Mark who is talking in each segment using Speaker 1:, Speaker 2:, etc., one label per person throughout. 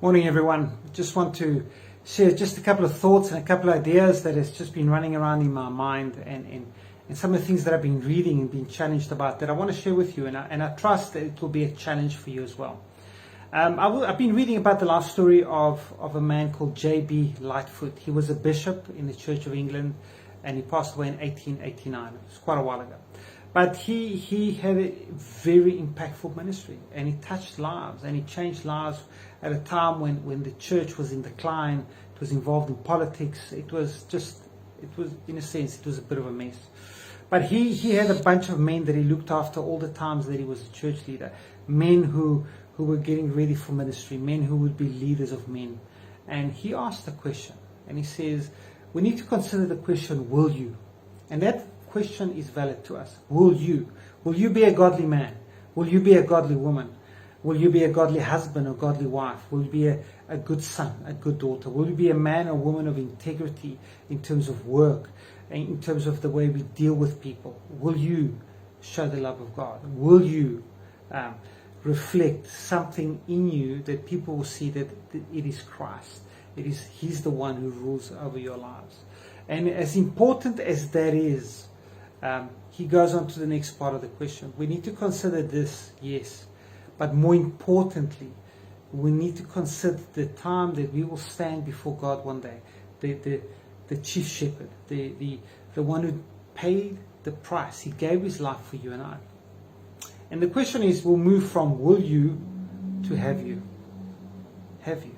Speaker 1: Morning everyone. Just want to share just a couple of thoughts and a couple of ideas that has just been running around in my mind and some of the things that I've been reading and being challenged about that I want to share with you, and I trust that it will be a challenge for you as well. I've been reading about the life story of a man called 𝗪𝗪𝗪. He was a bishop in the Church of England and he passed away in 1889. It was quite a while ago. But he had a very impactful ministry, and he touched lives and he changed lives at a time when the church was in decline. It was involved in politics. It was in a sense, it was a bit of a mess. But he had a bunch of men that he looked after all the times that he was a church leader. Men who were getting ready for ministry, men who would be leaders of men. And he asked a question, and he says, we need to consider the question, will you? And that question is valid to us. Will you? Will you be a godly man? Will you be a godly woman? Will you be a godly husband or godly wife? Will you be a good son, a good daughter? Will you be a man or woman of integrity in terms of work, in terms of the way we deal with people? Will you show the love of God? Will you reflect something in you that people will see that it is Christ? He's the one who rules over your lives. And as important as that is, he goes on to the next part of the question. We need to consider this, yes, but more importantly, we need to consider the time that we will stand before God one day. The chief shepherd, the one who paid the price. He gave his life for you and I. And the question is, we'll move from will you to have you. Have you?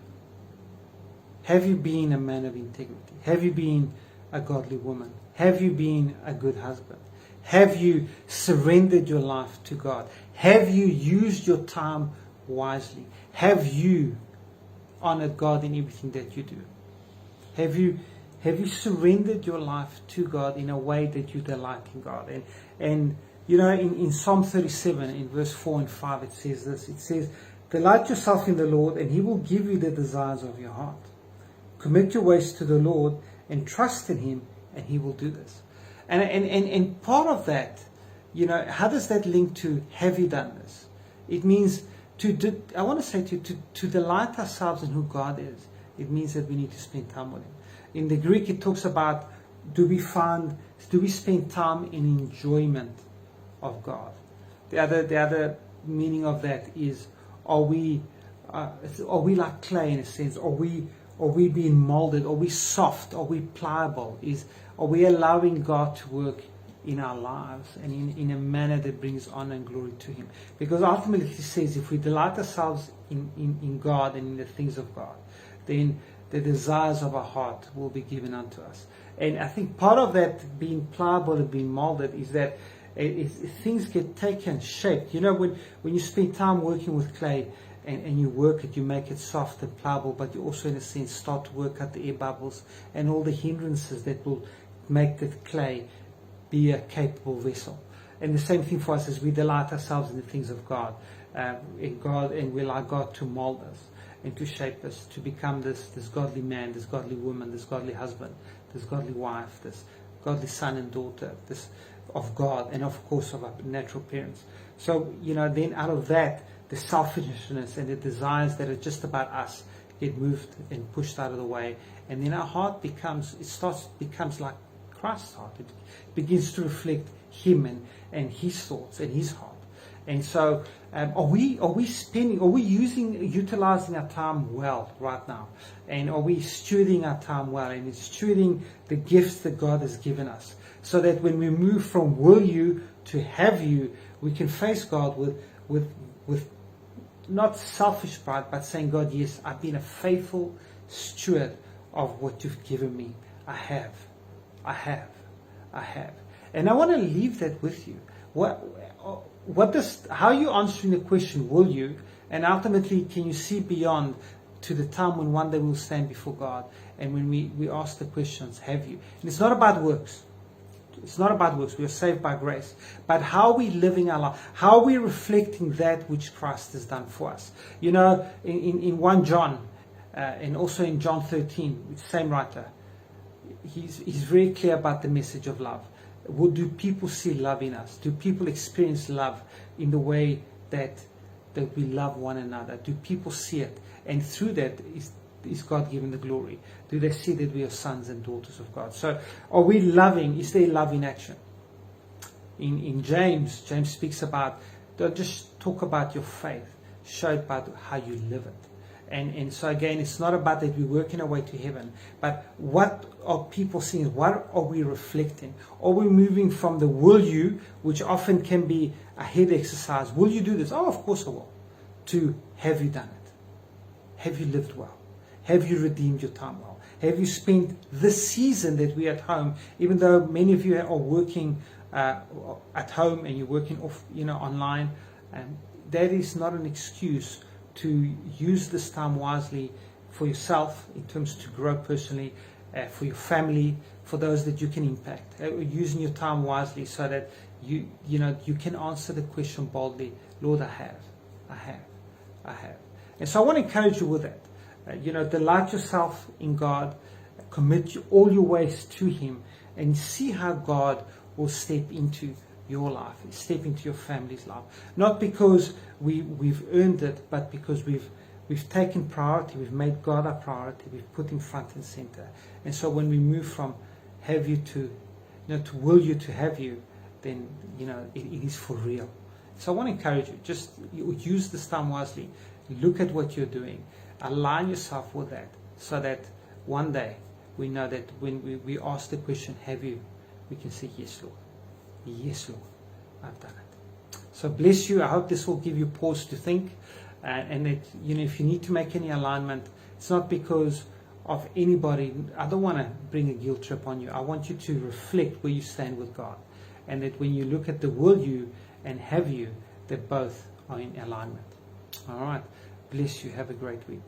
Speaker 1: Have you been a man of integrity? Have you been a godly woman? Have you been a good husband? Have you surrendered your life to God? Have you used your time wisely? Have you honored God in everything that you do? Have you surrendered your life to God in a way that you delight in God? And you know, in Psalm 37, in verse 4 and 5, it says this. It says, delight yourself in the Lord, and He will give you the desires of your heart. Commit your ways to the Lord and trust in Him, and He will do this. And part of that, you know, how does that link to have you done this? It means I want to say to delight ourselves in who God is. It means that we need to spend time with Him. In the Greek, it talks about do we spend time in enjoyment of God. The other meaning of that is are we like clay in a sense? Are we being molded? Are we soft? Are we pliable? Are we allowing God to work in our lives and in a manner that brings honor and glory to Him? Because ultimately He says if we delight ourselves in God and in the things of God, then the desires of our heart will be given unto us. And I think part of that being pliable and being molded is that if things get taken, shaped. You know, when you spend time working with clay, and you work it, you make it soft and pliable, but you also in a sense start to work out the air bubbles and all the hindrances that will make the clay be a capable vessel. And the same thing for us as we delight ourselves in the things of God, and we allow God to mold us and to shape us to become this godly man, this godly woman, this godly husband, this godly wife, this godly son and daughter, this of God, and of course of our natural parents. So, you know, then out of that, the selfishness and the desires that are just about us get moved and pushed out of the way, and then our heart becomes like Christ's heart. It begins to reflect Him and His thoughts and His heart. And so, are we utilizing our time well right now? And are we stewarding our time well and stewarding the gifts that God has given us, so that when we move from will you to have you, we can face God with not selfish pride, but saying, God, yes, I've been a faithful steward of what you've given me. I have. And I want to leave that with you. How are you answering the question, will you? And ultimately, can you see beyond to the time when one day we'll stand before God, and when we ask the questions, have you? And it's not about works. It's not about works. We are saved by grace. But how are we living our life? How are we reflecting that which Christ has done for us? You know, in 1 John, and also in John 13, same writer, he's very clear about the message of love. Do people see love in us? Do people experience love in the way that we love one another? Do people see it? And through that is God given the glory? Do they see that we are sons and daughters of God? So are we loving? Is there love in action? In James speaks about, don't just talk about your faith, show it about how you live it. And so again, it's not about that we're working our way to heaven, but what are people seeing? What are we reflecting? Are we moving from the will you, which often can be a head exercise, will you do this? Oh, of course I will. To have you done it? Have you lived well? Have you redeemed your time well? Have you spent this season that we're at home, even though many of you are working at home and you're working off, online, that is not an excuse to use this time wisely for yourself, in terms to grow personally, for your family, for those that you can impact. Using your time wisely so that you can answer the question boldly, Lord, I have. And so I want to encourage you with that. Delight yourself in God, commit all your ways to Him, and see how God will step into your life, step into your family's life. Not because we've earned it, but because we've taken priority, we've made God our priority, we've put Him front and center. And so when we move from have you to will you to have you, then it is for real. So I want to encourage you, just use this time wisely. Look at what you're doing, align yourself with that, so that one day we know that when we ask the question, have you, we can say, yes, Lord. Yes, Lord, I've done it. So bless you. I hope this will give you pause to think, and that if you need to make any alignment, it's not because of anybody. I don't want to bring a guilt trip on you. I want you to reflect where you stand with God, and that when you look at the will you and have you, that both are in alignment. All right. Bless you. Have a great week.